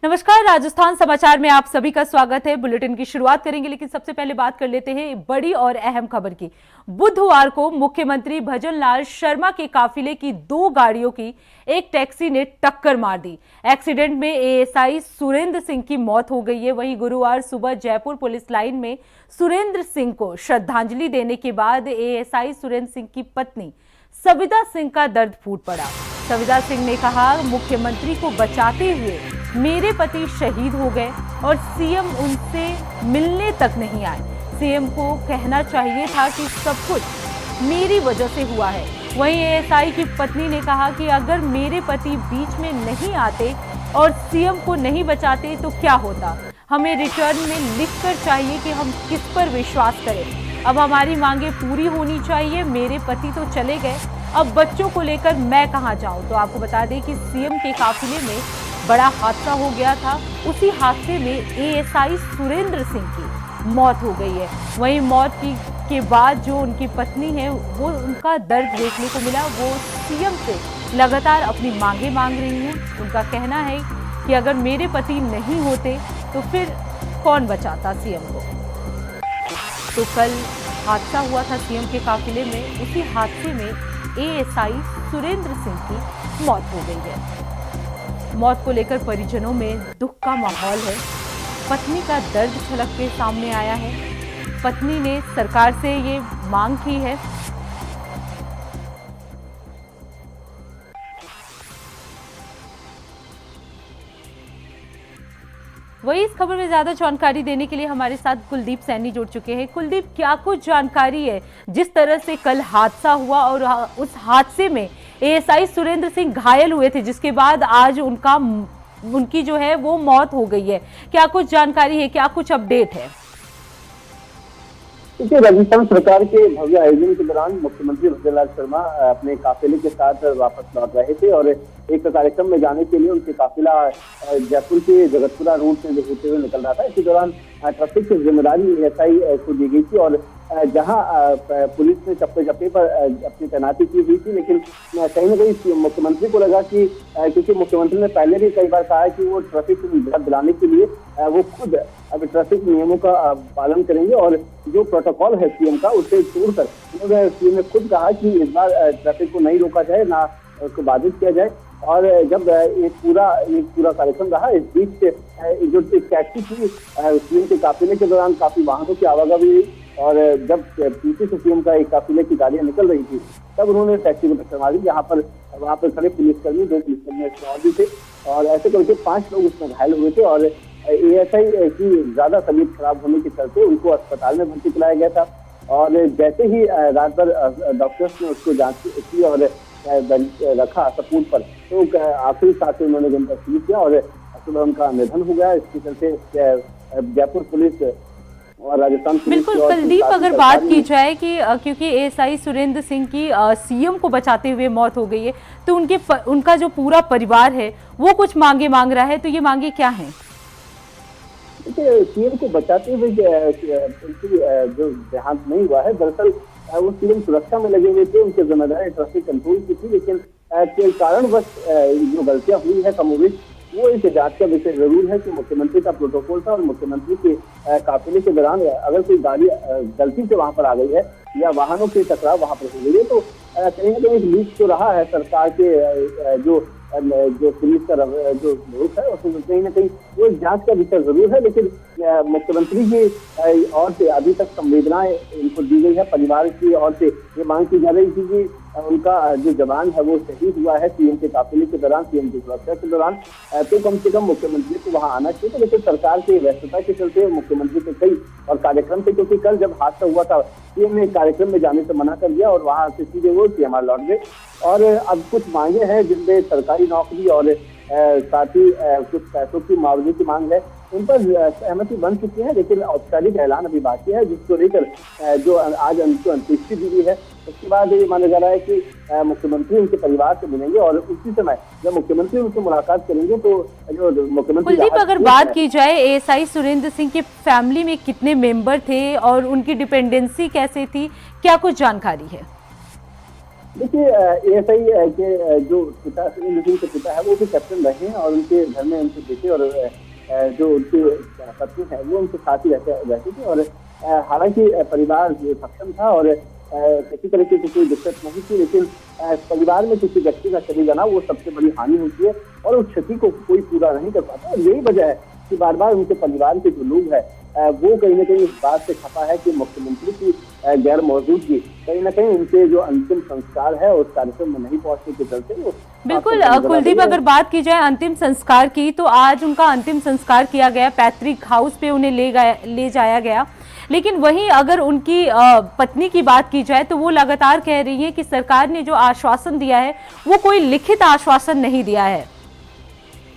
नमस्कार, राजस्थान समाचार में आप सभी का स्वागत है। बुलेटिन की शुरुआत करेंगे, लेकिन सबसे पहले बात कर लेते हैं बड़ी और अहम खबर की। बुधवार को मुख्यमंत्री भजनलाल शर्मा के काफिले की 2 गाड़ियों की एक टैक्सी ने टक्कर मार दी। एक्सीडेंट में एएसआई सुरेंद्र सिंह की मौत हो गई है। वहीं गुरुवार सुबह जयपुर पुलिस लाइन में सुरेंद्र सिंह को श्रद्धांजलि देने के बाद एएसआई सुरेंद्र सिंह की पत्नी सविता सिंह का दर्द फूट पड़ा। सविता सिंह ने कहा, मुख्यमंत्री को बचाते हुए मेरे पति शहीद हो गए और सीएम उनसे मिलने तक नहीं आए। सीएम को कहना चाहिए था कि सब कुछ मेरी वजह से हुआ है। वहीं एएसआई की पत्नी ने कहा कि अगर मेरे पति बीच में नहीं आते और सीएम को नहीं बचाते तो क्या होता। हमें रिटर्न में लिखकर चाहिए कि हम किस पर विश्वास करें। अब हमारी मांगे पूरी होनी चाहिए। मेरे पति तो चले गए, अब बच्चों को लेकर मैं कहां जाऊं। तो आपको बता दें कि सीएम के काफिले में बड़ा हादसा हो गया था। उसी हादसे में एएसआई सुरेंद्र सिंह की मौत हो गई है। वहीं मौत के बाद जो उनकी पत्नी है, वो उनका दर्द देखने को मिला। वो सीएम से लगातार अपनी मांगे मांग रही हैं। उनका कहना है कि अगर मेरे पति नहीं होते तो फिर कौन बचाता सीएम को। तो कल हादसा हुआ था सीएम के काफिले में। उसी हादसे में एएसआई सुरेंद्र सिंह की मौत हो गई है। मौत को लेकर परिजनों में दुख का माहौल है। पत्नी का दर्द छलक के सामने आया है। पत्नी ने सरकार से ये मांग की है। वही इस खबर में ज्यादा जानकारी देने के लिए हमारे साथ कुलदीप सैनी जुड़ चुके हैं। कुलदीप, क्या कुछ जानकारी है? जिस तरह से कल हादसा हुआ और उस हादसे में एएसआई सुरेंद्र सिंह घायल हुए थे, जिसके बाद आज उनकी जो है वो मौत हो गई है। क्या कुछ जानकारी है, क्या कुछ अपडेट है? देखिए, राजस्थान सरकार के भव्य आयोजन के दौरान मुख्यमंत्री भजनलाल शर्मा अपने काफिले के साथ वापस लौट रहे थे और एक कार्यक्रम में जाने के लिए उनके काफिला जयपुर के जगतपुरा रूट से होते हुए निकल रहा था। इसी दौरान ट्रैफिक की जिम्मेदारी एएसआई को दी गई थी और जहां पुलिस ने चप्पे चप्पे पर अपनी तैनाती की हुई थी, लेकिन कहीं ना कहीं मुख्यमंत्री को लगा कि क्योंकि मुख्यमंत्री ने पहले भी कई बार कहा है कि वो ट्रैफिक को दिलाने के लिए वो खुद अब ट्रैफिक नियमों का पालन करेंगे और जो प्रोटोकॉल है सीएम का उसे छोड़कर सीएम ने खुद कहा कि इस बार ट्रैफिक को नहीं रोका जाए, ना उसको बाधित किया जाए। और जब एक पूरा कार्यक्रम रहा, इस बीच जो टैक्सी थी सीएम के काफिले के दौरान काफी वाहनों की आवाजाही हुई और जब पीछे से सीएम का एक काफिले की गाड़ियां निकल रही थी तब उन्होंने टैक्सी को टक्कर मारी। वहां पर खड़े पुलिसकर्मी, 2 पुलिसकर्मी और भी थे और ऐसे करके 5 लोग उसमें घायल हुए थे और एएसआई की ज्यादा तबीयत खराब होने के चलते उनको अस्पताल में भर्ती कराया गया था। और जैसे ही रात भर डॉक्टर्स ने उसको जांच की और रखा सपूत पर, तो आखिरी सांस में उन्होंने दिन तस्वीर किया और सुबह उनका निधन हो गया। इसके चलते जयपुर पुलिस और राजस्थान पुलिस। बिल्कुल कुलदीप, अगर बात की जाए कि क्योंकि एएसआई सुरेंद्र सिंह की सीएम को बचाते हुए मौत हो गई है, तो उनका जो पूरा परिवार है वो कुछ मांगे मांग रहा है, तो ये मांगे क्या हैं? देखिए, सीएम को बचाते हुए उनकी जो देहांत नहीं हुआ है, दरअसल वो सीएम सुरक्षा में लगे हुए थे। उनकी जिम्मेदारी ट्रैफिक कंट्रोल की थी, लेकिन कारणवश जो गलतियां हुई है कमोबेश, वो इस जांच का विषय जरूर है कि मुख्यमंत्री का प्रोटोकॉल था और मुख्यमंत्री के काफिले के दौरान अगर कोई गाड़ी गलती से वहां पर आ गई है या वाहनों की टकराव वहां पर हो गई है, तो कहीं ना कहीं लीक तो रहा है सरकार के जो पुलिस का जो रुख है उसमें कहीं ना कहीं वो जांच का विषय जरूर है। लेकिन मुख्यमंत्री की ओर से अभी तक संवेदनाएं इनको दी गई है। परिवार की ओर से ये मांग की जा रही थी कि उनका जो जवान है वो शहीद हुआ है सीएम के काफिले के दौरान, सीएम की सुरक्षा के दौरान, तो कम से कम मुख्यमंत्री को वहां आना चाहिए। लेकिन सरकार की व्यस्तता के चलते मुख्यमंत्री के कई और कार्यक्रम थे, क्योंकि कल जब हादसा हुआ था सीएम ने कार्यक्रम में जाने से मना कर दिया और वहां से सीधे वो सीएमआर लौट गए। और अब कुछ मांगे हैं जिनमें सरकारी नौकरी और साथ ही कुछ पैसों की मुआवजे की मांग है, उन पर सहमति बन चुकी है, लेकिन औपचारिक ऐलान अभी बाकी है, जिसको लेकर जो आज उनको अंत्येष्टि दी गई है। उसके बाद ये माना जा रहा है कि मुख्यमंत्री उनके परिवार से मिलेंगे और उसी समय जब मुख्यमंत्री उनसे मुलाकात करेंगे तो जो मुख्यमंत्री। कुलदीप, अगर बात की जाए एएसआई सुरेंद्र सिंह के फैमिली में कितने मेंबर थे और उनकी डिपेंडेंसी कैसे थी, क्या कुछ जानकारी है? देखिए एएसआई के जो पिता सुरेंद्र सिंह के पिता है वो भी कैप्टन रहे हैं और उनके घर में उनके बेटे और जो उनकी पत्नी है वो उनके साथ ही रहती थी और हालांकि परिवार जो सक्षम था और किसी तरह की कोई दिक्कत नहीं थी, लेकिन परिवार में किसी व्यक्ति का चली जाना वो सबसे बड़ी हानि होती है और उस क्षति को कोई पूरा नहीं कर पाता। और यही वजह है कि बार बार उनके परिवार के जो लोग हैं वो कहीं ना कहीं इस बात से खफा है कि मुख्यमंत्री की गैर मौजूदगी कहीं ना कहीं उनके जो अंतिम संस्कार है उस कार्यक्रम में नहीं पहुंचने के चलते वो बिल्कुल कुलदीप, अगर बात की जाए अंतिम संस्कार की तो आज उनका अंतिम संस्कार किया गया, पैतृक हाउस पे उन्हें ले जाया गया। लेकिन वहीं अगर उनकी पत्नी की बात की जाए तो वो लगातार कह रही है कि सरकार ने जो आश्वासन दिया है वो कोई लिखित आश्वासन नहीं दिया है।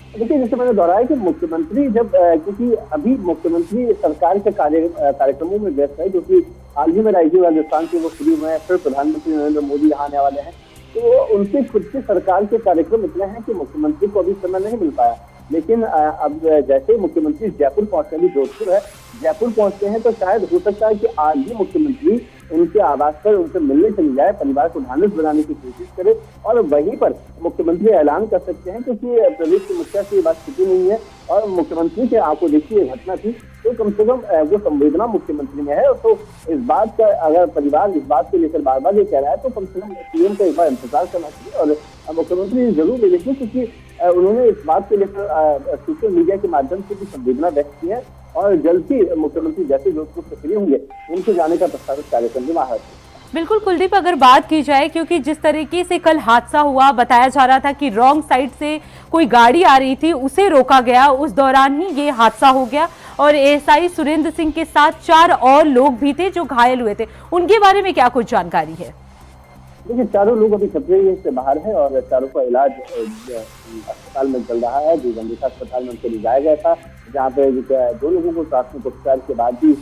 देखिए जैसे मैंने दोहराया कि मुख्यमंत्री जब क्योंकि अभी मुख्यमंत्री सरकार के कार्यक्रमों में व्यस्त है, क्योंकि हाल ही में राजस्थान के वो शुरू हुए हैं, फिर प्रधानमंत्री नरेंद्र मोदी यहाँ आने वाले हैं, तो उनके खुद के सरकार के कार्यक्रम इतने हैं कि मुख्यमंत्री को अभी समय नहीं मिल पाया। लेकिन अब जैसे मुख्यमंत्री जयपुर पहुंचते हैं, जोधपुर है, जयपुर पहुंचते हैं तो शायद हो सकता है कि आज ही मुख्यमंत्री उनके आवास पर उनसे मिलने चली जाए, परिवार को ढांढस बनाने की कोशिश करे और वहीं पर मुख्यमंत्री ऐलान कर सकते हैं, क्योंकि प्रदेश के मुखिया से ये बात छुपी नहीं है और मुख्यमंत्री के आपको देखिए घटना थी तो कम से कम वो संवेदना मुख्यमंत्री में है। तो इस बात का अगर परिवार इस बात को लेकर बार बार ये कह रहा है तो कम से कम सीएम को एक बार इंतजार करना चाहिए और मुख्यमंत्री जरूर ले लेंगे, क्योंकि उन्होंने इस बात को लेकर सोशल मीडिया के माध्यम से भी संवेदना व्यक्त की है और जल्द ही मुख्यमंत्री जैसे जोधपुर से फ्री होंगे उनके जाने का प्रस्तावित कार्यक्रम भी वहां है। बिल्कुल कुलदीप, अगर बात की जाए क्योंकि जिस तरीके से कल हादसा हुआ, बताया जा रहा था कि रॉन्ग साइड से कोई गाड़ी आ रही थी, उसे रोका गया, उस दौरान ही ये हादसा हो गया और एएसआई सुरेंद्र सिंह के साथ 4 और लोग भी थे जो घायल हुए थे, उनके बारे में क्या कुछ जानकारी है? देखिए चारों लोग अभी खतरे से बाहर हैं और चारों का इलाज अस्पताल में चल रहा है। जो गंभीरता अस्पताल में उनको ले जाया गया था, जहाँ पे 2 लोगों को प्राथमिक उपचार के बाद भी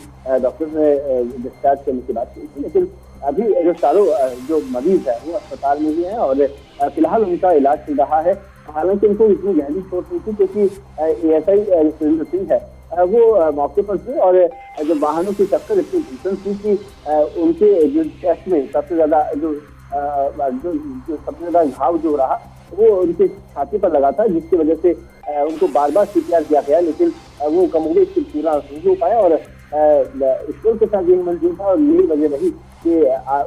डॉक्टर ने डिस्चार्ज करने की बात की थी, लेकिन अभी जो चारों जो मरीज है वो अस्पताल में ही है और फिलहाल उनका इलाज चल रहा है। हालांकि उनको इतनी गहरी चोट नहीं थी क्योंकि एएसआई सुरेंद्र सिंह है वो मौके पर थे और जो वाहनों की टक्कर इतनी भीषण थी कि उनके जो चेस्ट में सबसे ज्यादा जो सबसे ज्यादा घाव जो रहा वो उनके छाती पर लगा था, जिसकी वजह से उनको बार बार सीपीआर किया गया, लेकिन वो कमोबेश पूरा नहीं हो पाया और ईश्वर के साथ ये मंजूर था और यही वजह रही कि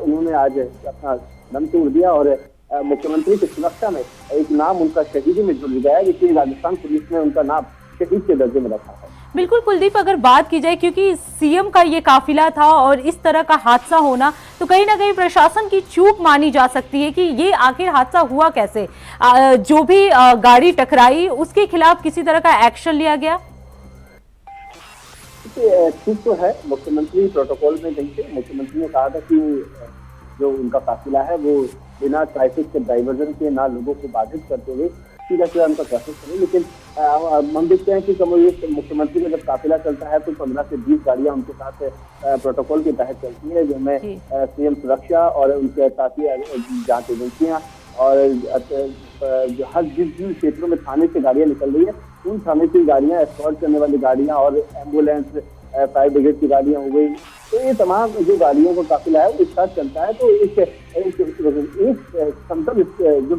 उन्होंने आज अपना दम तोड़ दिया और मुख्यमंत्री की सुरक्षा में एक नाम उनका शहीदी में जुड़ गया, लेकिन राजस्थान पुलिस ने उनका नाम शहीद के दर्जे में रखा है। बिल्कुल कुलदीप, अगर बात की जाए क्योंकि सीएम का ये काफिला था और इस तरह का हादसा होना तो कहीं ना कहीं प्रशासन की चूक मानी जा सकती है कि ये आखिर हादसा हुआ कैसे, जो भी गाड़ी टकराई उसके खिलाफ किसी तरह का एक्शन लिया गया? ठीक तो है, मुख्यमंत्री प्रोटोकॉल में गई थे, मुख्यमंत्री ने कहा था कि जो उनका काफिला है वो बिना ट्रैफिक के डाइवर्जन के ना लोगों को बाधित करते हुए सीधा सीधा उनका प्रोसेस करें। लेकिन हम देखते हैं कि मुख्यमंत्री का जब काफिला चलता है तो 15 से 20 गाड़ियां उनके साथ प्रोटोकॉल के तहत चलती है, जिनमें सीएम सुरक्षा और उनके साथ ही जांच एजेंसियां और जो हर जिन क्षेत्रों में थाने से गाड़ियां निकल रही है उन थाने से गाड़ियां, एस्कॉर्ट करने वाली गाड़ियां और एम्बुलेंस, फायर ब्रिगेड की गाड़ियां हो गई, तो ये तमाम जो गाड़ियों का काफिला है वो एक साथ चलता है। तो एक समतल जो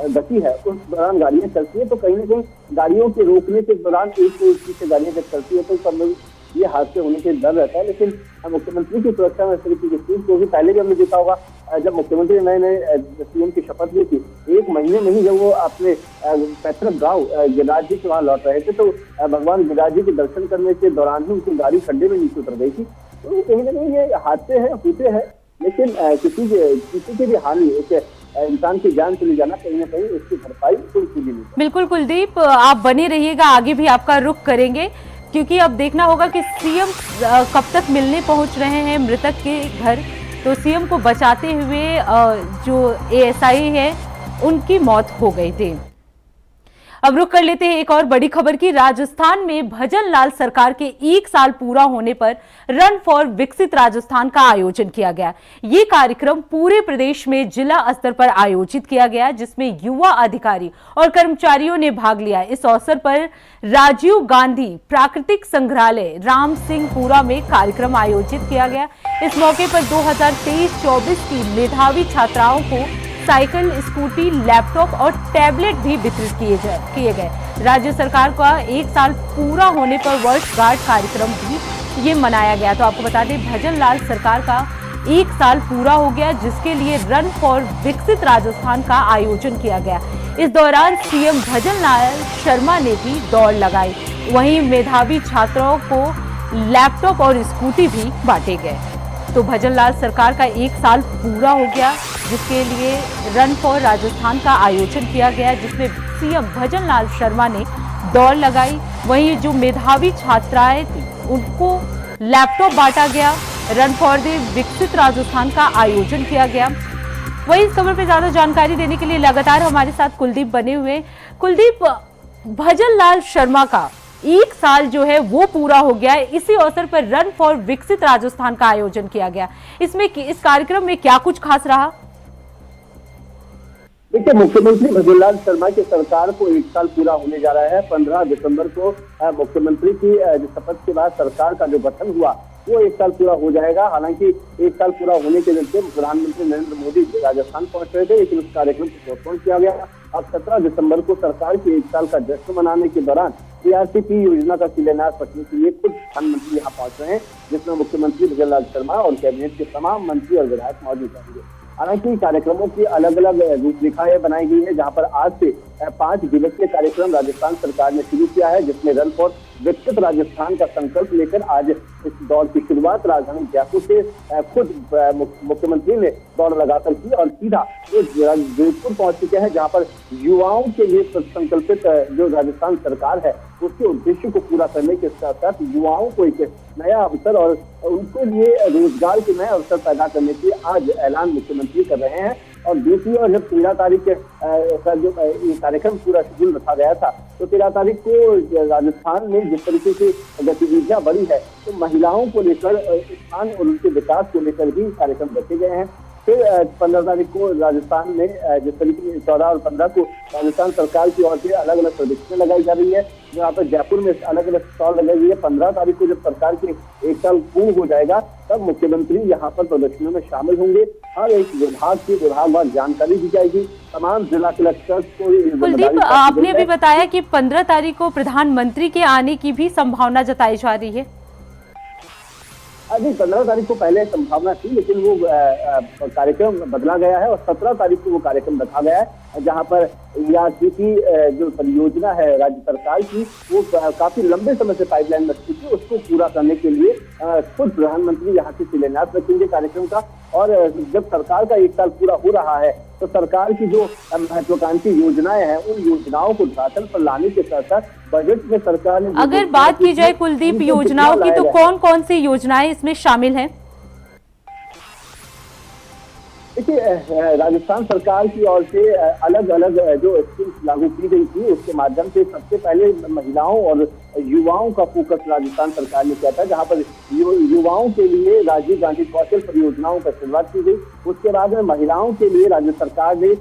गति है उस दौरान गाड़ियां चलती है, तो कहीं ना कहीं गाड़ियों के रोकने के दौरान एक से गाड़ियां जब चलती है तो सब ये हादसे होने के डर रहता है। लेकिन मुख्यमंत्री की सुरक्षा में इस तरीके की चीज को भी पहले भी हमने देखा होगा, जब मुख्यमंत्री नए सीएम की शपथ ली थी 1 महीने में ही जब वो अपने पैतृक गांव गिरिराज जी से वहां लौट रहे थे तो भगवान गिरिराज जी के दर्शन करने के दौरान ही उनकी गाड़ी खड्डे में नीचे उतर गई थी। तो कहीं ना कहीं ये हादसे हैं, होते हैं, लेकिन किसी की भी हानि, एक इंसान की जान चली जाना, कहीं ना कहीं इसकी भरपाई कोई सीधी नहीं। बिल्कुल कुलदीप, आप बने रहिएगा, आगे भी आपका रुख करेंगे क्योंकि अब देखना होगा कि सीएम कब तक मिलने पहुंच रहे हैं मृतक के घर, तो सीएम को बचाते हुए जो एएसआई है उनकी मौत हो गई थी। अब रुक कर लेते हैं एक और बड़ी खबर की। राजस्थान में भजन लाल सरकार के 1 साल पूरा होने पर रन फॉर विकसित राजस्थान का आयोजन किया गया। ये कार्यक्रम पूरे प्रदेश में जिला स्तर पर आयोजित किया गया, जिसमें युवा अधिकारी और कर्मचारियों ने भाग लिया। इस अवसर पर राजीव गांधी प्राकृतिक संग्रहालय राम सिंहपुरा में कार्यक्रम आयोजित किया गया। इस मौके पर 2023-24 की मेधावी छात्राओं को साइकिल, स्कूटी, लैपटॉप और टैबलेट भी वितरित किए गए। राज्य सरकार का 1 साल पूरा होने पर वर्षगांठ कार्यक्रम भी ये मनाया गया। तो आपको बता दें, भजन लाल सरकार का 1 साल पूरा हो गया, जिसके लिए रन फॉर विकसित राजस्थान का आयोजन किया गया। इस दौरान सीएम भजन लाल शर्मा ने भी दौड़ लगाई। वहीं मेधावी छात्रों को लैपटॉप और स्कूटी भी बांटे गए। तो भजन लाल सरकार का 1 साल पूरा हो गया, जिसके लिए रन फॉर राजस्थान का आयोजन किया गया, जिसमें सीएम भजन लाल शर्मा ने दौड़ लगाई। वहीं जो मेधावी छात्राएं थी उनको लैपटॉप बांटा गया। रन फॉर द विकसित राजस्थान का आयोजन किया गया। वहीं इस खबर पर ज्यादा जानकारी देने के लिए लगातार हमारे साथ कुलदीप बने हुए हैं। कुलदीप, भजन लाल शर्मा का 1 साल जो है वो पूरा हो गया है। इसी अवसर पर रन फॉर विकसित राजस्थान का आयोजन किया गया। इस कार्यक्रम में क्या कुछ खास रहा? देखिए, मुख्यमंत्री भजन लाल शर्मा की सरकार को 1 साल पूरा होने जा रहा है। 15 दिसंबर को मुख्यमंत्री की शपथ के बाद सरकार का जो गठन हुआ वो 1 साल पूरा हो जाएगा। हालांकि 1 साल पूरा होने के चलते प्रधानमंत्री नरेंद्र मोदी राजस्थान पहुंच रहे थे, लेकिन उस कार्यक्रम को पोस्टपोन किया गया। अब 17 दिसंबर को सरकार के 1 साल का जश्न मनाने के दौरान PRCP योजना का शिलान्यास करने के लिए खुद प्रधानमंत्री यहाँ पहुंच रहे हैं, जिसमें मुख्यमंत्री भजन लाल शर्मा और कैबिनेट के तमाम मंत्री और विधायक मौजूद रहेंगे। हालांकि कार्यक्रमों की अलग अलग रूपरेखाएं बनाई गई है, जहां पर आज से 5 दिवसीय कार्यक्रम राजस्थान सरकार ने शुरू किया है, जिसमें रन फॉर विकसित राजस्थान का संकल्प लेकर आज इस दौड़ की शुरुआत राजधानी जयपुर से खुद मुख्यमंत्री ने दौड़ लगाकर की और सीधा जोधपुर पहुंच चुके हैं, जहां पर युवाओं के लिए संकल्पित जो राजस्थान सरकार है उसके उद्देश्य को पूरा करने के साथ साथ युवाओं को एक नया अवसर और उनके लिए रोजगार के नए अवसर पैदा करने के आज ऐलान मुख्यमंत्री कर रहे हैं। और दूसरी ओर जब 13 तारीख का जो ये कार्यक्रम पूरा शेड्यूल रखा गया था, तो 13 तारीख को राजस्थान में जिस तरीके से गतिविधियां बढ़ी है, तो महिलाओं को लेकर स्थान और उनके विकास को लेकर भी कार्यक्रम रखे गए हैं। फिर 15 तारीख को राजस्थान में जिस तरीके से 14 और 15 को राजस्थान सरकार की ओर से अलग अलग प्रदर्शनियां लगाई जा रही है, यहाँ पर जयपुर में अलग अलग स्टॉल लगाई गई है। 15 तारीख को जब सरकार के 1 साल पूर्ण हो जाएगा, तब मुख्यमंत्री यहाँ पर प्रदर्शनियों में शामिल होंगे। हर एक विभाग की विभागवार जानकारी दी जाएगी। तमाम जिला कलेक्टर्स को कुलदीप, आपने अभी बताया कि 15 तारीख को प्रधानमंत्री के आने की भी संभावना जताई जा रही है। अभी 15 तारीख को पहले संभावना थी, लेकिन वो कार्यक्रम बदला गया है और 17 तारीख को वो कार्यक्रम रखा गया है, जहां पर PRCP जो परियोजना है राज्य सरकार की, वो काफी लंबे समय से पाइपलाइन में रखी थी। उसको पूरा करने के लिए खुद प्रधानमंत्री यहाँ से शिलान्यास रखेंगे कार्यक्रम का। और जब सरकार का 1 साल पूरा हो रहा है, तो सरकार की जो महत्वाकांक्षी योजनाएं हैं, उन योजनाओं को धरातल पर लाने के साथ साथ बजट में सरकार ने अगर बात की जाए कुलदीप योजनाओं की, तो कौन कौन सी योजनाएं इसमें शामिल हैं? देखिए, राजस्थान सरकार की ओर से अलग अलग जो स्कीम्स लागू की गई थी, उसके माध्यम से सबसे पहले महिलाओं और युवाओं का फोकस राजस्थान सरकार ने किया था, जहां पर युवाओं के लिए राजीव गांधी कौशल परियोजनाओं का शुरुआत की गई। उसके बाद में महिलाओं के लिए राज्य सरकार ने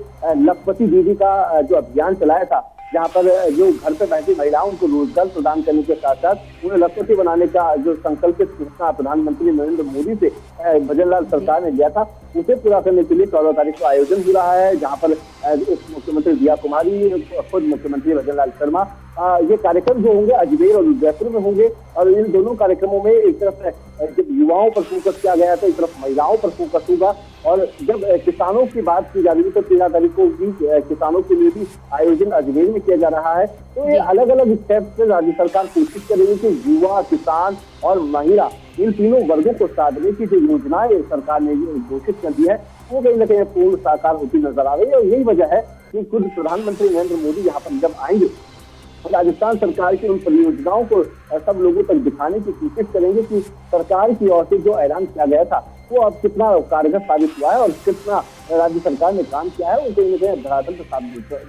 लखपति दीदी का जो अभियान चलाया था, जहाँ पर जो घर पे बैठी महिलाओं को रोजगार प्रदान करने के साथ साथ उन्हें लखपति बनाने का जो संकल्पित घोषणा प्रधानमंत्री नरेंद्र मोदी से भजन लाल सरकार ने दिया था, उसे पूरा करने के लिए 14 तारीख को आयोजन हो रहा है, जहाँ पर मुख्यमंत्री दिया कुमारी, खुद मुख्यमंत्री भजन लाल शर्मा, ये कार्यक्रम जो होंगे अजमेर और जयपुर में होंगे। और इन दोनों कार्यक्रमों में एक तरफ जब युवाओं पर फोकस किया गया था, एक तरफ महिलाओं पर फोकस होगा। और जब किसानों की बात की जा रही है, तो 13 तारीख को भी किसानों के लिए भी आयोजन अजमेर में किया जा रहा है। तो ये अलग अलग स्टेप से राज्य सरकार कोशिश करेगी कि युवा, किसान और महिला, इन तीनों वर्गों को साधने की जो योजनाएं सरकार ने घोषित कर दी है, वो कहीं न कहीं पूर्ण साकार होती नजर आ रही है। और यही वजह है कि खुद प्रधानमंत्री नरेंद्र मोदी यहाँ पर जब आएंगे, राजस्थान सरकार की उन परियोजनाओं को सब लोगों तक दिखाने की कोशिश करेंगे कि सरकार की ओर से जो ऐलान किया गया था वो अब कितना कारगर साबित हुआ है और कितना राज्य सरकार ने काम किया है, उनको धरातल पर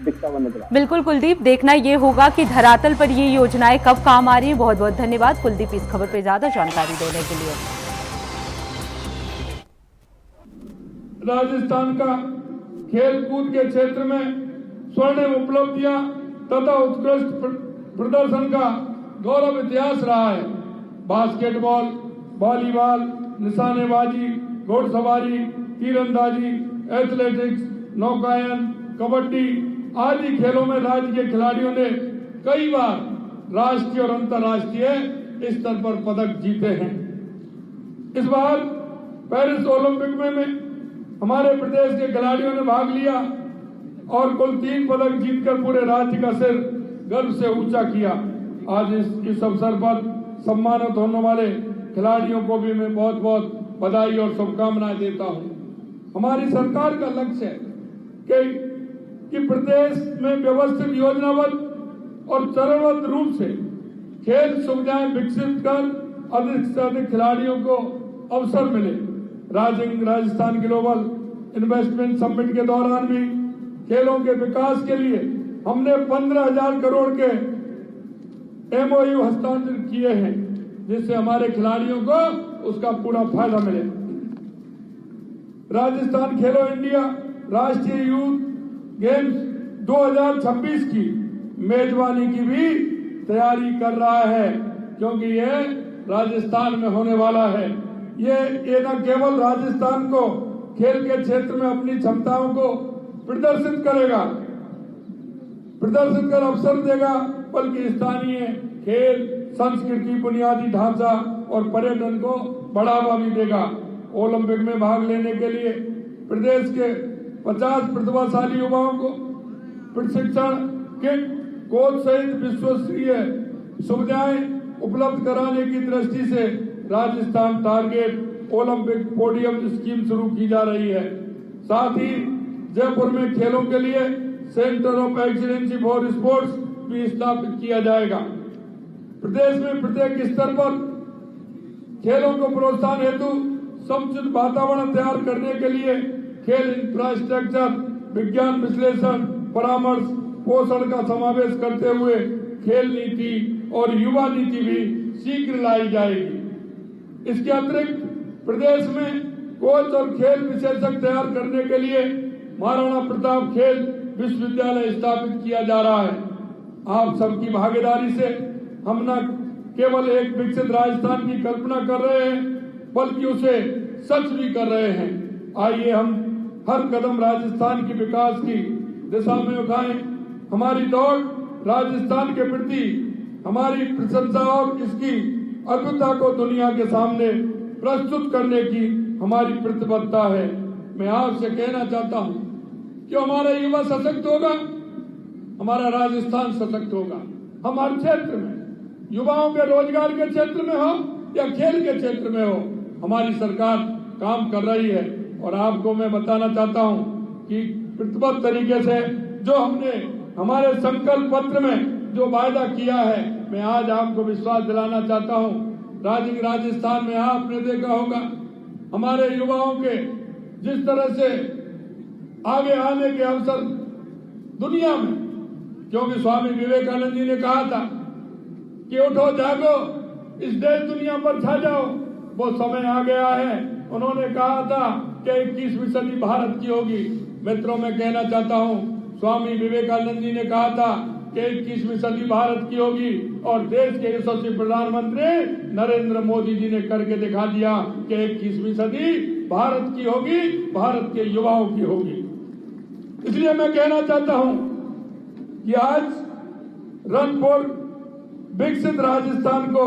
दिखता हुआ नजर आ। बिल्कुल कुलदीप, देखना ये होगा कि धरातल पर ये योजनाएं कब काम आ रही है। बहुत बहुत धन्यवाद कुलदीप इस खबर पे ज्यादा जानकारी देने के लिए। राजस्थान का खेल कूद के क्षेत्र में स्वर्णिम उपलब्धियां तथा उत्कृष्ट प्रदर्शन का गौरव इतिहास रहा है। बास्केटबॉल, वॉलीबॉल, निशानेबाजी, घोड़सवारी, तीरंदाजी, एथलेटिक्स, नौकायन, कबड्डी आदि खेलों में राज्य के खिलाड़ियों ने कई बार राष्ट्रीय और अंतर्राष्ट्रीय स्तर पर पदक जीते हैं। इस बार पेरिस ओलंपिक में हमारे प्रदेश के खिलाड़ियों ने भाग लिया और कुल 3 पदक जीतकर पूरे राज्य का सिर गर्व से ऊंचा किया। आज इस अवसर पर सम्मानित होने वाले खिलाड़ियों को भी मैं बहुत बहुत बधाई और शुभकामनाएं देता हूं। हमारी सरकार का लक्ष्य है कि प्रदेश में व्यवस्थित, योजनाबद्ध और चरणबद्ध रूप से खेल सुविधाएं विकसित कर अधिक से अधिक खिलाड़ियों को अवसर मिले। राजस्थान ग्लोबल इन्वेस्टमेंट समिट के दौरान भी खेलों के विकास के लिए हमने 15,000 करोड़ के MOU हस्तांतरित किए हैं, जिससे हमारे खिलाड़ियों को उसका पूरा फायदा मिले। राजस्थान खेलो इंडिया राष्ट्रीय यूथ गेम्स 2026 की मेजबानी की भी तैयारी कर रहा है, क्योंकि ये राजस्थान में होने वाला है। ये न केवल राजस्थान को खेल के क्षेत्र में अपनी क्षमताओं को प्रदर्शित कर अवसर देगा, बल्कि स्थानीय खेल, संस्कृति, बुनियादी ढांचा और पर्यटन को बढ़ावा भी देगा। ओलंपिक में भाग लेने के लिए प्रदेश के 50 प्रतिभाशाली युवाओं को प्रशिक्षण किट, कोच सहित विश्वस्तरीय सुविधाएं उपलब्ध कराने की दृष्टि से Rajasthan target Olympic podium scheme शुरू की जा रही है। साथ ही जयपुर में खेलों के लिए centre of excellence for sports भी स्थापित किया जाएगा। प्रदेश में प्रत्येक स्तर पर खेलों को प्रोत्साहन हेतु समुचित वातावरण तैयार करने के लिए खेल इंफ्रास्ट्रक्चर, विज्ञान विश्लेषण, परामर्श, पोषण का समावेश करते हुए खेल नीति और युवा नीति भी शीघ्र लाई जाएगी। इसके अतिरिक्त प्रदेश में कोच और खेल विशेषज्ञ तैयार करने के लिए महाराणा प्रताप खेल विश्वविद्यालय स्थापित किया जा रहा है। आप सबकी भागीदारी से हम न केवल एक विकसित राजस्थान की कल्पना कर रहे हैं, बल्कि उसे सच भी कर रहे हैं। आइए हम हर कदम राजस्थान की विकास की दिशा में उठाएं। हमारी दौड़ राजस्थान के प्रति हमारी प्रशंसा और इसकी अद्भुतता को दुनिया के सामने प्रस्तुत करने की हमारी प्रतिबद्धता है। मैं आपसे कहना चाहता हूं कि हमारा युवा सशक्त होगा, हमारा राजस्थान सशक्त होगा। हम हर क्षेत्र में, युवाओं के रोजगार के क्षेत्र में हो या खेल के क्षेत्र में हो, हमारी सरकार काम कर रही है। और आपको मैं बताना चाहता हूं कि प्रतिबद्ध तरीके से जो हमने हमारे संकल्प पत्र में जो वायदा किया है, मैं आज आपको विश्वास दिलाना चाहता हूं। राजस्थान में आपने देखा होगा हमारे युवाओं के जिस तरह से आगे आने के अवसर दुनिया में, क्योंकि स्वामी विवेकानंद जी ने कहा था कि उठो जागो, इस देश दुनिया पर छा जाओ। वो समय आ गया है। उन्होंने कहा था कि 21वीं सदी भारत की होगी। मित्रों, मैं कहना चाहता हूं, स्वामी विवेकानंद जी ने कहा था कि 21वीं सदी भारत की होगी, और देश के यशस्वी प्रधानमंत्री नरेंद्र मोदी जी ने करके दिखा दिया कि 21वीं सदी भारत की होगी, भारत के युवाओं की होगी। इसलिए मैं कहना चाहता हूं कि आज रन फॉर विकसित राजस्थान को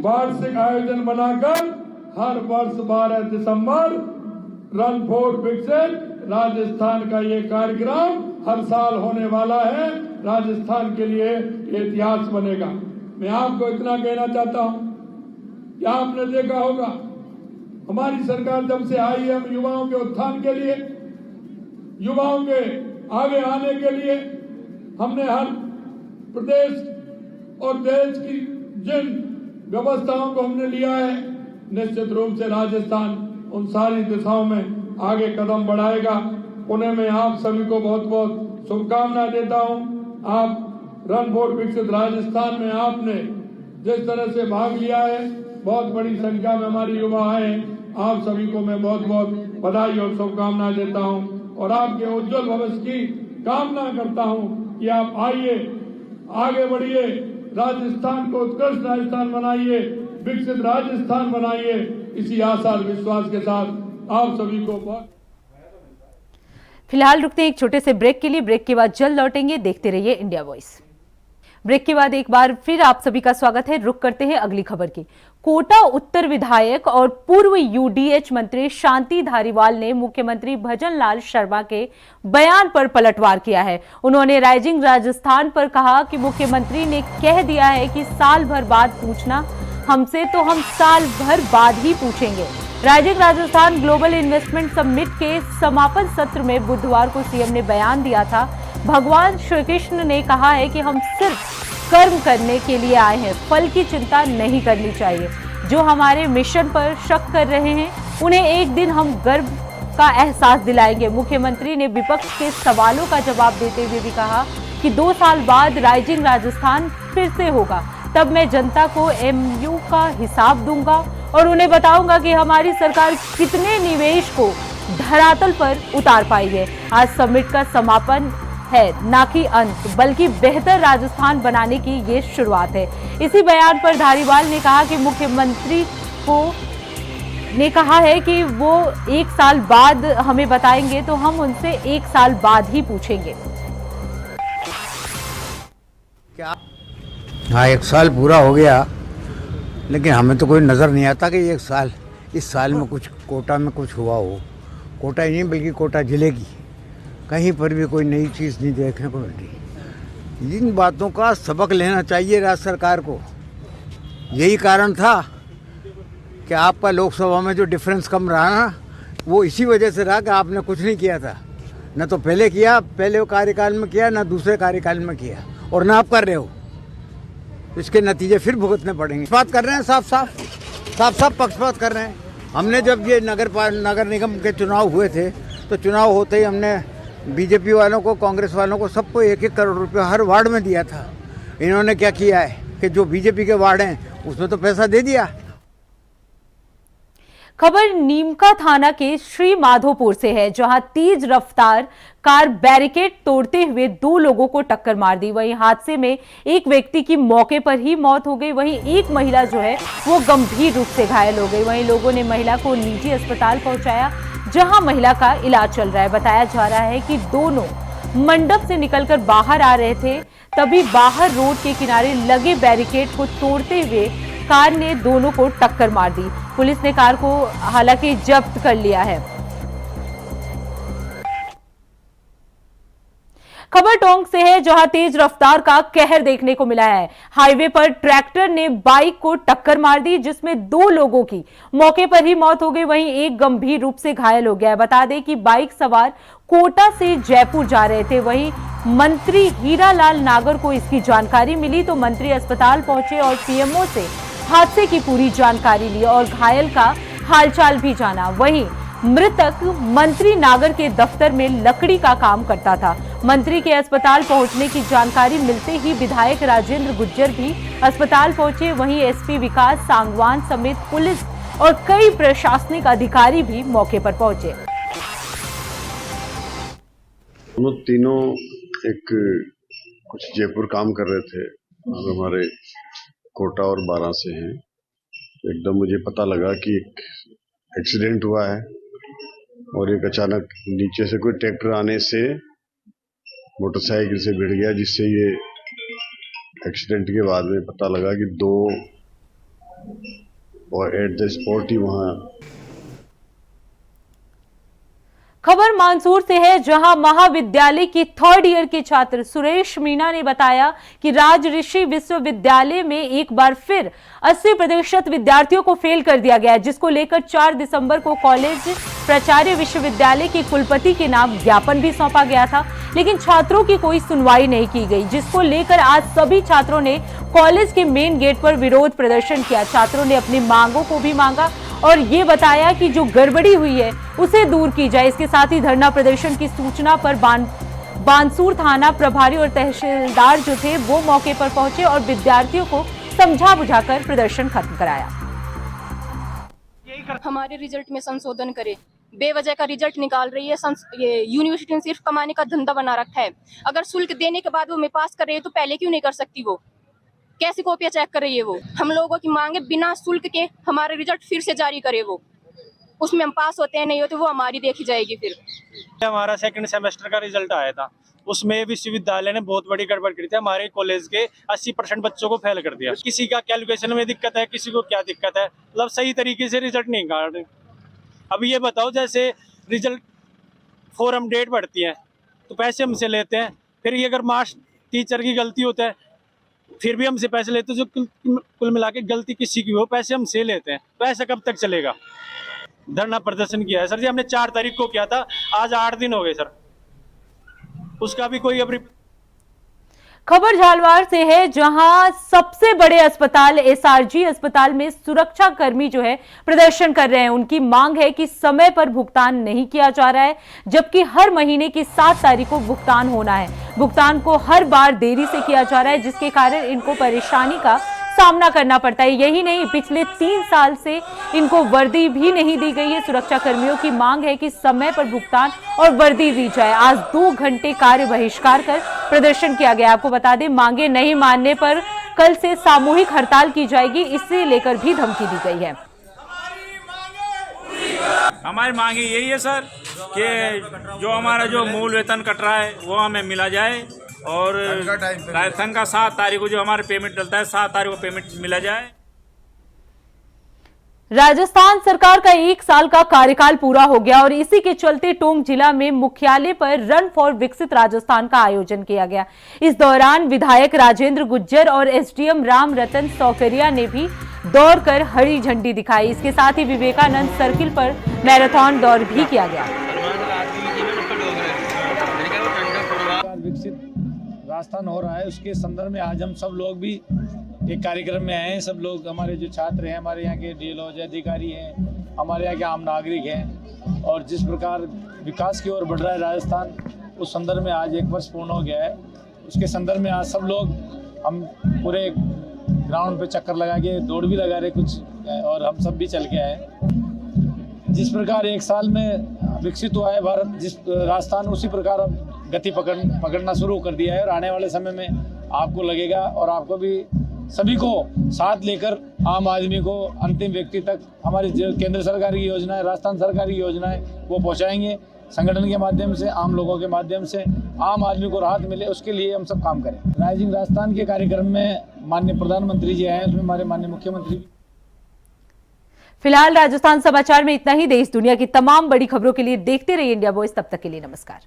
वार्षिक आयोजन बनाकर हर वर्ष 12 दिसंबर रन फॉर विकसित राजस्थान का ये कार्यक्रम हर साल होने वाला है। राजस्थान के लिए इतिहास बनेगा। मैं आपको इतना कहना चाहता हूं कि आपने देखा होगा हमारी सरकार जब से आई है, हम युवाओं के उत्थान के लिए, युवाओं के आगे आने के लिए हमने हर प्रदेश और देश की जिन व्यवस्थाओं को हमने लिया है, निश्चित रूप से राजस्थान उन सारी दिशाओं में आगे कदम बढ़ाएगा। उन्हें मैं आप सभी को बहुत बहुत शुभकामनाएं देता हूं। आप रन फॉर विकसित राजस्थान में आपने जिस तरह से भाग लिया है, बहुत बड़ी संख्या में हमारे युवा आए हैं। आप सभी को मैं बहुत बहुत बधाई और शुभकामनाएं देता हूं, और आपके उज्जवल भविष्य की कामना करता हूं कि आप आइए, आगे बढ़िए, राजस्थान को उत्कृष्ट राजस्थान बनाइए, विकसित राजस्थान बनाइए। इसी आशा और विश्वास के साथ आप सभी को बहुत फिलहाल रुकते हैं एक छोटे से ब्रेक के लिए। ब्रेक के बाद जल्द लौटेंगे। देखते रहिए इंडिया वॉइस। ब्रेक के बाद एक बार फिर आप सभी का स्वागत है। रुक करते हैं अगली खबर की। कोटा उत्तर विधायक और पूर्व यूडीएच मंत्री शांति धारीवाल ने मुख्यमंत्री भजन लाल शर्मा के बयान पर पलटवार किया है। उन्होंने राइजिंग राजस्थान पर कहा कि मुख्यमंत्री ने कह दिया है कि साल भर बाद पूछना हमसे, तो हम साल भर बाद ही पूछेंगे। Rising Rajasthan global investment summit के समापन सत्र में बुधवार को सीएम ने बयान दिया था। भगवान श्री कृष्ण ने कहा है कि हम सिर्फ कर्म करने के लिए आए हैं, फल की चिंता नहीं करनी चाहिए। जो हमारे मिशन पर शक कर रहे हैं उन्हें एक दिन हम गर्व का एहसास दिलाएंगे। मुख्यमंत्री ने विपक्ष के सवालों का जवाब देते हुए भी कहा कि 2 साल बाद राइजिंग राजस्थान फिर से होगा, तब मैं जनता को एमयू का हिसाब दूंगा और उन्हें बताऊंगा कि हमारी सरकार कितने निवेश को धरातल पर उतार पाई है। आज समिट का समापन है, ना कि अंत, बल्कि बेहतर राजस्थान बनाने की ये शुरुआत है। इसी बयान पर धारीवाल ने कहा कि मुख्यमंत्री को ने कहा है कि वो 1 साल बाद हमें बताएंगे, तो हम उनसे 1 साल बाद ही पूछेंगे। क्या? हाँ, 1 साल पूरा हो गया, लेकिन हमें तो कोई नज़र नहीं आता कि 1 साल, इस साल में कुछ कोटा में कुछ हुआ हो। कोटा ही नहीं बल्कि कोटा जिले की कहीं पर भी कोई नई चीज़ नहीं देखने को मिल रही। इन बातों का सबक लेना चाहिए राज्य सरकार को। यही कारण था कि आपका लोकसभा में जो डिफरेंस कम रहा ना, वो इसी वजह से रहा कि आपने कुछ नहीं किया था। न तो पहले किया, पहले कार्यकाल में किया, न दूसरे कार्यकाल में किया, और न आप कर रहे हो। इसके नतीजे फिर भुगतने पड़ेंगे। पक्षपात कर रहे हैं, साफ पक्षपात कर रहे हैं। हमने जब ये नगर निगम के चुनाव हुए थे, तो चुनाव होते ही हमने बीजेपी वालों को, कांग्रेस वालों को, सबको 1-1 करोड़ रुपया हर वार्ड में दिया था। इन्होंने क्या किया है कि जो बीजेपी के वार्ड हैं उसमें तो पैसा दे दिया। खबर नीमका थाना के श्री माधोपुर से है, जहां तेज रफ्तार कार बैरिकेड तोड़ते हुए 2 लोगों को टक्कर मार दी। वहीं हादसे में एक व्यक्ति की मौके पर ही मौत हो गई, वहीं एक महिला जो है वो गंभीर रूप से घायल हो गई। वहीं लोगों ने महिला को निजी अस्पताल पहुंचाया, जहां महिला का इलाज चल रहा है। बताया जा रहा है कि दोनों मंडप से निकलकर बाहर आ रहे थे, तभी बाहर रोड के किनारे लगे बैरिकेड को तोड़ते हुए कार ने दोनों को टक्कर मार दी। पुलिस ने कार को हालांकि जब्त कर लिया है। खबर टोंक से है, जहां तेज रफ्तार का कहर देखने को मिला है। हाईवे पर ट्रैक्टर ने बाइक को टक्कर मार दी, जिसमें 2 लोगों की मौके पर ही मौत हो गई, वहीं एक गंभीर रूप से घायल हो गया है। बता दें कि बाइक सवार कोटा से जयपुर जा रहे थे। वहीं मंत्री हीरालाल नागर को इसकी जानकारी मिली तो मंत्री अस्पताल पहुंचे और पीएमओ से हादसे की पूरी जानकारी ली और घायल का हालचाल भी जाना। वहीं मृतक मंत्री नागर के दफ्तर में लकड़ी का काम करता था। मंत्री के अस्पताल पहुंचने की जानकारी मिलते ही विधायक राजेंद्र गुज्जर भी अस्पताल पहुंचे। वहीं एसपी विकास सांगवान समेत पुलिस और कई प्रशासनिक अधिकारी भी मौके पर पहुंचे। हम लोग तीनों कुछ जयपुर काम कर रहे थे और हमारे कोटा और 12 से हैं। एकदम मुझे पता लगा कि एक एक्सीडेंट हुआ है और एक अचानक नीचे से कोई ट्रैक्टर आने से मोटरसाइकिल से भिड़ गया, जिससे ये एक्सीडेंट के बाद में पता लगा कि 2 और एट द स्पॉट ही वहां। खबर मानसूर से है, जहां महाविद्यालय की 3rd ईयर के छात्र सुरेश मीणा ने बताया कि राजऋषि विश्वविद्यालय में एक बार फिर 80% विद्यार्थियों को फेल कर दिया गया है, जिसको लेकर 4 दिसंबर को कॉलेज प्राचार्य विश्वविद्यालय के कुलपति के नाम ज्ञापन भी सौंपा गया था, लेकिन छात्रों की कोई सुनवाई नहीं की गई, जिसको लेकर आज सभी छात्रों ने कॉलेज के मेन गेट पर विरोध प्रदर्शन किया। छात्रों ने अपनी मांगों को भी मांगा और ये बताया कि जो गड़बड़ी हुई है उसे दूर की जाए। इसके साथ ही धरना प्रदर्शन की सूचना पर बानसूर थाना प्रभारी और तहसीलदार जो थे वो मौके पर पहुंचे और विद्यार्थियों को समझा बुझाकर प्रदर्शन खत्म कराया। हमारे रिजल्ट में संशोधन करे, बेवजह का रिजल्ट निकाल रही है। ये यूनिवर्सिटी ने सिर्फ कमाने का धंधा बना रखा है। अगर शुल्क देने के बाद वो में पास कर रही है तो पहले क्यों नहीं कर सकती? वो कैसी कॉपियां चेक कर रही है? वो हम लोगों की मांगे बिना शुल्क के हमारे रिजल्ट फिर से जारी करे, वो उसमें हम पास होते हैं नहीं होते वो हमारी देखी जाएगी फिर। हमारा सेकंड सेमेस्टर का रिजल्ट आया था, उसमें विश्वविद्यालय ने बहुत बड़ी गड़बड़ करी थी। हमारे कॉलेज के 80% बच्चों को फेल कर दिया। किसी का कैलकुलेशन में दिक्कत है, किसी को क्या दिक्कत है, मतलब सही तरीके से रिजल्ट नहीं काट रहे। अब ये बताओ, जैसे रिजल्ट फॉरम डेट बढ़ती है तो पैसे हमसे लेते हैं, फिर ये अगर मार्क्स टीचर की गलती होता है फिर भी हमसे पैसे लेते हैं। जो कुल मिला के गलती किसी की हो, पैसे हमसे लेते हैं। तो ऐसा कब तक चलेगा? धरना प्रदर्शन किया है सर जी, हमने 4 तारीख को किया था, आज 8 दिन हो गए सर, उसका भी कोई अब। खबर झालवाड़ से है, जहां सबसे बड़े अस्पताल एसआरजी अस्पताल में सुरक्षा कर्मी जो है प्रदर्शन कर रहे हैं। उनकी मांग है कि समय पर भुगतान नहीं किया जा रहा है, जबकि हर महीने की 7 तारीख को भुगतान होना है। भुगतान को हर बार देरी से किया जा रहा है, जिसके कारण इनको परेशानी का सामना करना पड़ता है। यही नहीं, पिछले 3 साल से इनको वर्दी भी नहीं दी गई है। सुरक्षा कर्मियों की मांग है कि समय पर भुगतान और वर्दी दी जाए। आज 2 घंटे कार्य बहिष्कार कर प्रदर्शन किया गया। आपको बता दें, मांगे नहीं मानने पर कल से सामूहिक हड़ताल की जाएगी, इसे लेकर भी धमकी दी गई है। हमारी मांगे यही है सर कि जो हमारा जो मूल वेतन कट रहा है वो हमें मिला जाए, और राजस्थान का 7 तारीख को जो हमारे पेमेंट डलता है 7 तारीख को पेमेंट मिला जाए। राजस्थान सरकार का 1 साल का कार्यकाल पूरा हो गया और इसी के चलते टोंक जिला में मुख्यालय पर रन फॉर विकसित राजस्थान का आयोजन किया गया। इस दौरान विधायक राजेंद्र गुज्जर और एसडीएम राम रतन सौकरिया ने भी दौड़कर हरी झंडी दिखाई। इसके साथ ही विवेकानंद सर्किल पर मैराथन दौड़ भी किया गया। विकसित राजस्थान हो रहा है, उसके संदर्भ में आज हम सब लोग भी एक कार्यक्रम में आए हैं। सब लोग हमारे जो छात्र हैं, हमारे यहाँ के डीएलओ अधिकारी हैं, हमारे यहाँ के आम नागरिक हैं, और जिस प्रकार विकास की ओर बढ़ रहा है राजस्थान, उस संदर्भ में आज 1 वर्ष पूर्ण हो गया है। उसके संदर्भ में आज सब लोग हम पूरे ग्राउंड पे चक्कर लगा के दौड़ भी लगा रहे कुछ, और हम सब भी चल के आए। जिस प्रकार 1 साल में विकसित हुआ है भारत, जिस राजस्थान, उसी प्रकार अब गति पकड़ना शुरू कर दिया है। और आने वाले समय में आपको लगेगा, और आपको भी सभी को साथ लेकर, आम आदमी को अंतिम व्यक्ति तक हमारी जो केंद्र सरकार की योजनाएं, राजस्थान सरकार की योजनाएं, वो पहुंचाएंगे। संगठन के माध्यम से, आम लोगों के माध्यम से आम आदमी को राहत मिले, उसके लिए हम सब काम करें। राइजिंग राजस्थान के कार्यक्रम में माननीय प्रधानमंत्री जी आए, उसमें हमारे माननीय मुख्यमंत्री भी। फिलहाल राजस्थान समाचार में इतना ही। देश दुनिया की तमाम बड़ी खबरों के लिए देखते रहिए इंडिया वॉइस। तब तक के लिए नमस्कार।